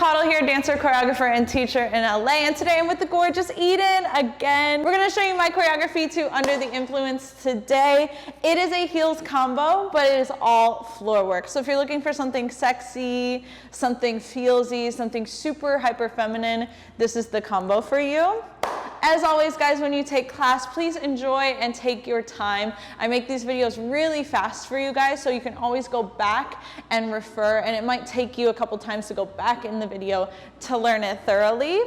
Caudle here, dancer, choreographer, and teacher in LA, and today I'm with the gorgeous Eden again. We're gonna show you my choreography to Under the Influence today. It is a heels combo, but it is all floor work. So if you're looking for something sexy, something feelsy, something super hyper feminine, this is the combo for you. As always, guys, when you take class, please enjoy and take your time. I make these videos really fast for you guys, so you can always go back and refer, and it might take you a couple times to go back in the video to learn it thoroughly.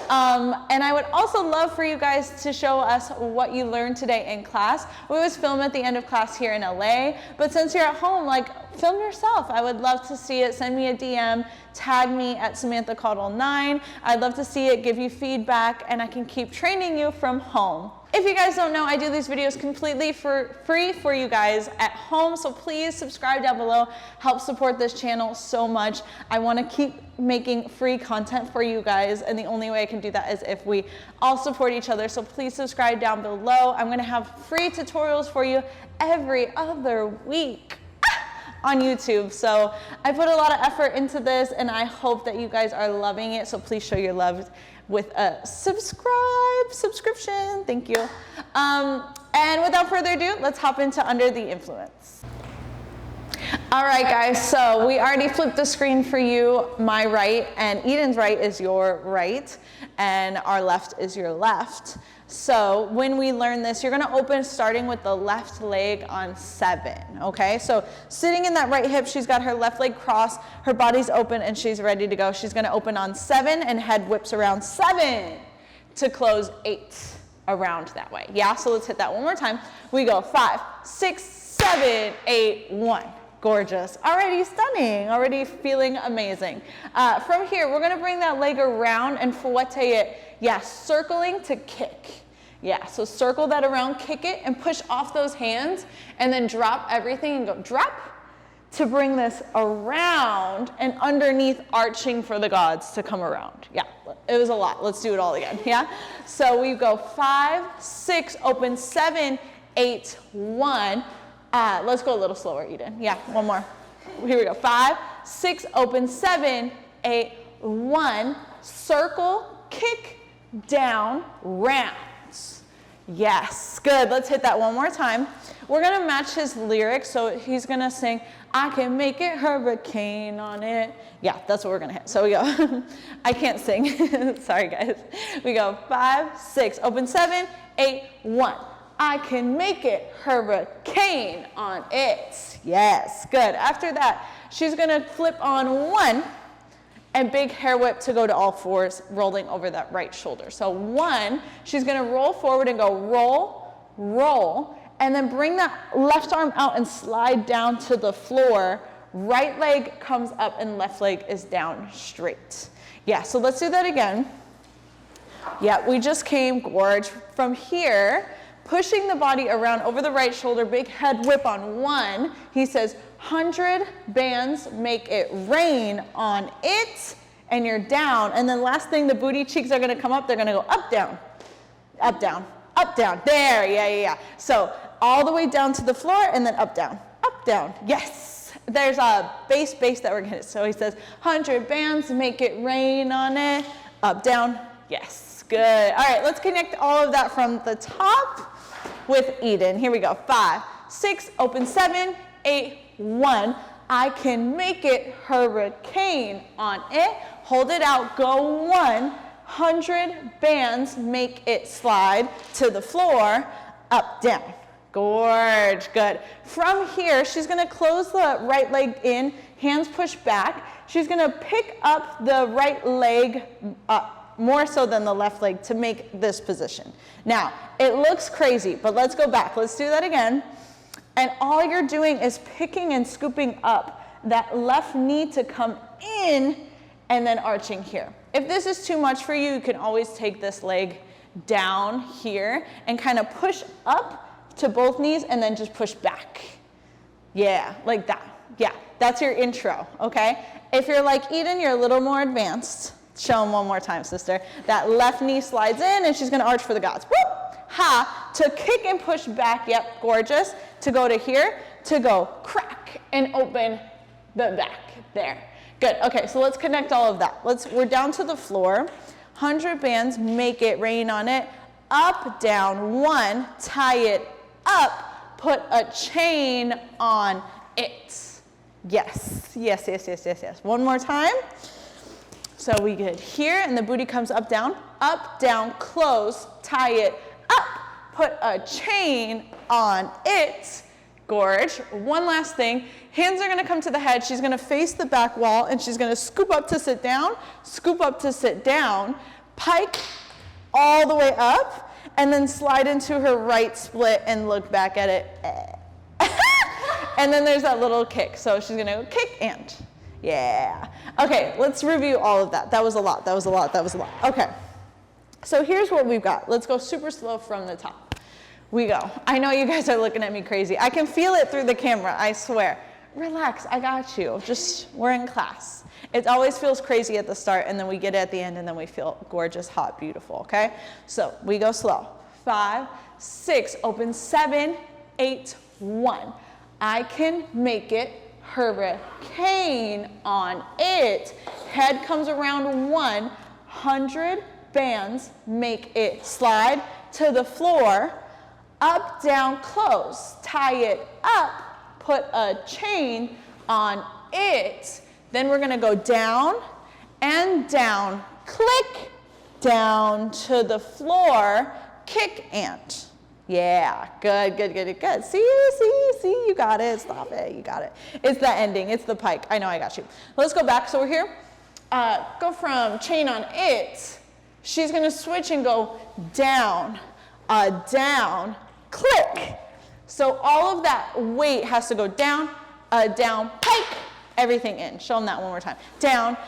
And I would also love for you guys to show us what you learned today in class. We always film at the end of class here in LA, but since you're at home, film yourself. I would love to see it. Send me a DM, tag me at Samantha Caudle 9. I'd love to see it, give you feedback, and I can keep training you from home. If you guys don't know, I do these videos completely for free for you guys at home, so please subscribe down below. Help support this channel so much. I want to keep making free content for you guys, and the only way I can do that is if we all support each other, so please subscribe down below. I'm going to have free tutorials for you every other week on YouTube. So I put a lot of effort into this, and I hope that you guys are loving it. So please show your love with a subscription. Thank you. And without further ado, let's hop into Under the Influence. All right, guys, so we already flipped the screen for you. My right and Eden's right is your right, and our left is your left. So when we learn this, you're gonna open starting with the left leg on 7, okay? So sitting in that right hip, she's got her left leg crossed, her body's open, and she's ready to go. She's gonna open on 7 and head whips around 7 to close 8 around that way. Yeah, so let's hit that one more time. We go 5, 6, 7, 8, 1. Gorgeous. Already stunning, already feeling amazing. From here, we're gonna bring that leg around and fouette it. Yeah, circling to kick. Yeah, so circle that around, kick it, and push off those hands, and then drop everything and go drop to bring this around and underneath, arching for the gods to come around. Yeah, it was a lot. Let's do it all again, yeah? So we go 5, 6, open 7, 8, 1. Let's go a little slower, Eden. Yeah, one more. Here we go. 5, 6, open 7, 8, 1. Circle, kick, down, rounds. Yes, good. Let's hit that one more time. We're gonna match his lyrics, so he's gonna sing, I can make it hurricane on it. Yeah, that's what we're gonna hit. So we go, I can't sing. Sorry, guys. We go 5, 6, open 7, 8, 1. I can make it hurricane on it. Yes, good. After that, she's gonna flip on 1 and big hair whip to go to all fours, rolling over that right shoulder. So 1, she's gonna roll forward and go roll, roll, and then bring that left arm out and slide down to the floor. Right leg comes up and left leg is down straight. Yeah, so let's do that again. Yeah, we just came, gorge. From here, pushing the body around over the right shoulder, big head whip on 1. He says, 100 bands make it rain on it, and you're down. And then last thing, the booty cheeks are gonna come up. They're gonna go up, down, up, down, up, down. There, yeah. So all the way down to the floor, and then up, down, yes. There's a bass that we're gonna hit. So he says, 100 bands make it rain on it, up, down, yes, good. All right, let's connect all of that from the top with Eden. Here we go. 5, 6, open 7, 8, 1. I can make it hurricane on it. Hold it out. Go 100 bands make it slide to the floor. Up, down. Gorge. Good. From here, she's going to close the right leg in. Hands push back. She's going to pick up the right leg up, more so than the left leg, to make this position. Now, it looks crazy, but let's go back. Let's do that again. And all you're doing is picking and scooping up that left knee to come in and then arching here. If this is too much for you, you can always take this leg down here and kind of push up to both knees and then just push back. Yeah, like that. Yeah, that's your intro, okay? If you're like Eden, you're a little more advanced. Show them one more time, sister. That left knee slides in, and she's gonna arch for the gods. Whoop! Ha! To kick and push back, yep, gorgeous. To go to here, to go crack and open the back there. Good, okay, so let's connect all of that. We're down to the floor. 100 bands, make it rain on it. Up, down, 1, tie it up, put a chain on it. Yes, yes, yes, yes, yes, yes. One more time. So we get here, and the booty comes up, down, close, tie it up, put a chain on it. Gorge. One last thing. Hands are gonna come to the head. She's gonna face the back wall, and she's gonna scoop up to sit down, scoop up to sit down, pike all the way up, and then slide into her right split and look back at it. And then there's that little kick. So she's gonna go kick and, yeah. Okay, let's review all of that. That was a lot, that was a lot, that was a lot. Okay, so here's what we've got. Let's go super slow from the top. We go. I know you guys are looking at me crazy. I can feel it through the camera, I swear. Relax, I got you. Just, we're in class. It always feels crazy at the start, and then we get it at the end, and then we feel gorgeous, hot, beautiful, okay? So we go slow. 5, 6, open 7, 8, 1. I can make it hurricane on it. Head comes around 100 bands, make it slide to the floor. Up, down, close, tie it up, put a chain on it. Then we're gonna go down and down, click, down to the floor, kick and. Yeah, good, good, good, good. See, you got it, stop it, you got it. It's the ending, it's the pike, I know I got you. Let's go back, so we're here. Go from chain on it. She's gonna switch and go down, down, click. So all of that weight has to go down, down, pike, everything in. Show them that one more time. Down,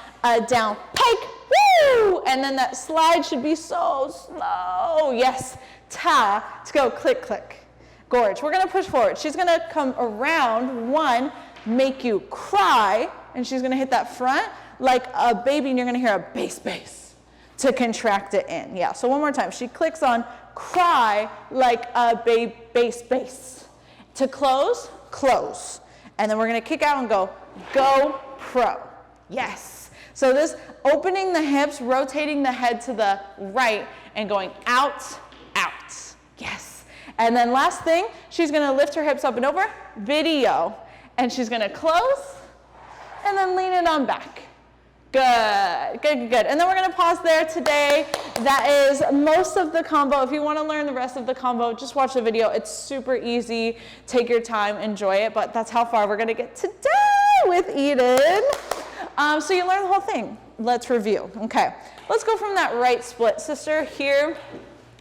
down, pike, woo! And then that slide should be so slow. Yes, ta, to go click, click. Gorge, we're gonna push forward. She's gonna come around, 1, make you cry, and she's gonna hit that front like a baby, and you're gonna hear a bass, bass to contract it in. Yeah, so one more time. She clicks on cry like a bass, bass. To close, close. And then we're gonna kick out and go pro. Yes. So this opening the hips, rotating the head to the right, and going out, out. Yes. And then last thing, she's gonna lift her hips up and over, video. And she's gonna close, and then lean it on back. Good, good, good, good. And then we're gonna pause there today. That is most of the combo. If you wanna learn the rest of the combo, just watch the video. It's super easy. Take your time, enjoy it, but that's how far we're gonna get today with Eden. So you learn the whole thing. Let's review, okay. Let's go from that right split, sister, here,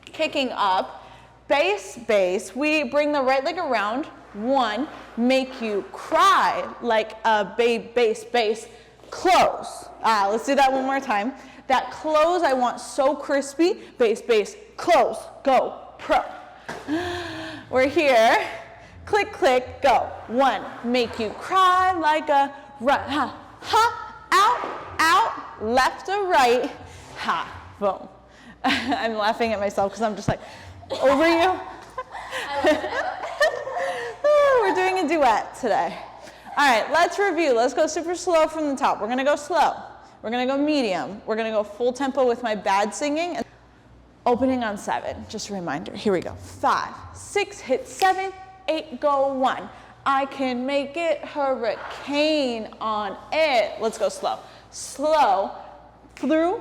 kicking up, bass, bass. We bring the right leg around, 1, make you cry like a bass, bass. Close. Let's do that one more time. That close I want so crispy. Bass, bass, close, go, pro. We're here. Click, click, go. 1, make you cry like a run. Ha, ha, out, out, left or right. Ha, boom. I'm laughing at myself because I'm just like, over you. We're doing a duet today. All right, let's review. Let's go super slow from the top. We're gonna go slow. We're gonna go medium. We're gonna go full tempo with my bad singing. And opening on 7, just a reminder. Here we go. 5, 6, hit 7, 8, go 1. I can make it hurricane on it. Let's go slow. Slow, through,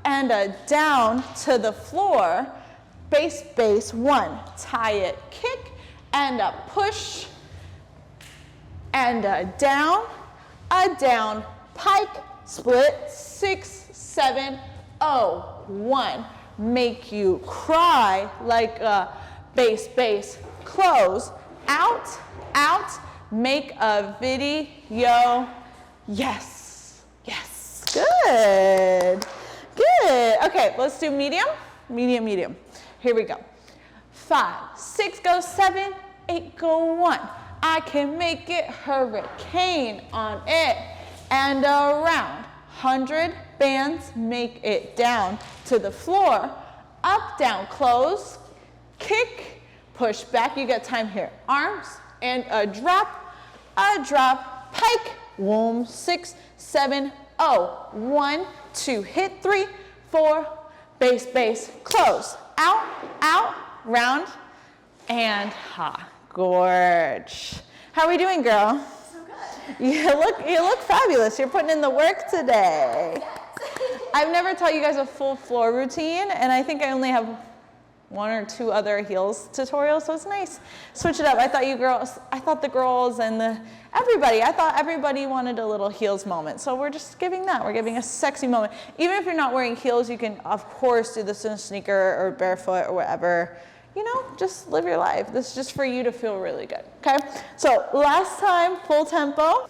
and a down to the floor. Bass, bass, 1. Tie it, kick, and a push, and a down, pike, split, 6, 7, 0, 1. Make you cry like a bass, bass, close, out, out, make a video, yes, yes, good, good. Okay, let's do medium, medium, medium. Here we go. 5, 6, go 7, 8, go 1. I can make it hurricane on it and around. 100 bands, make it down to the floor. Up, down, close, kick, push back. You got time here. Arms and a drop, pike, boom, 6, 7, oh, 1, 2, hit 3, 4, base, base, close, out, out, round, and ha, gorge. How are we doing, girl? So good. You look fabulous. You're putting in the work today. Yes. I've never taught you guys a full floor routine, and I think I only have 1 or 2 other heels tutorials, so it's nice. Switch it up. I thought the girls and I thought everybody wanted a little heels moment. So we're just giving that. We're giving a sexy moment. Even if you're not wearing heels, you can, of course, do this in a sneaker or barefoot or whatever. You know, just live your life. This is just for you to feel really good, okay? So last time, full tempo.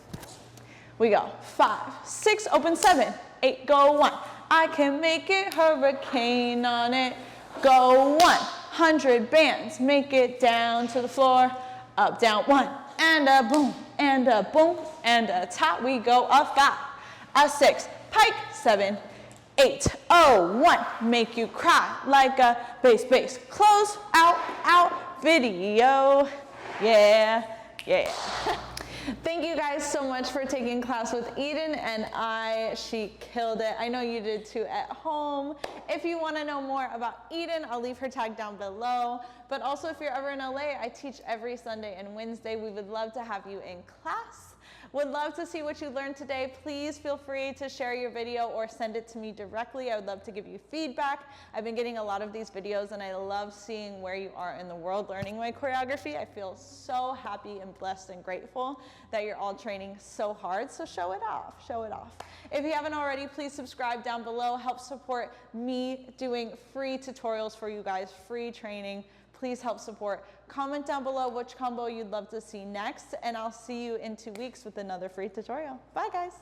We go 5, 6, open 7, 8, go 1. I can make it hurricane on it. Go 100 bands, make it down to the floor, up, down, 1, and a boom, and a boom, and a top, we go a 5, a 6, pike, 7, 8, oh, 1, make you cry like a bass, bass, close, out, out, video, yeah, yeah. Thank you guys so much for taking class with Eden and she killed it. I know you did too at home. If you want to know more about Eden, I'll leave her tag down below. But also if you're ever in LA, I teach every Sunday and Wednesday. We would love to have you in class. Would love to see what you learned today. Please feel free to share your video or send it to me directly. I would love to give you feedback. I've been getting a lot of these videos and I love seeing where you are in the world learning my choreography. I feel so happy and blessed and grateful that you're all training so hard. So show it off, show it off. If you haven't already, please subscribe down below. Help support me doing free tutorials for you guys, free training. Please help support. Comment down below which combo you'd love to see next, and I'll see you in 2 weeks with another free tutorial. Bye, guys.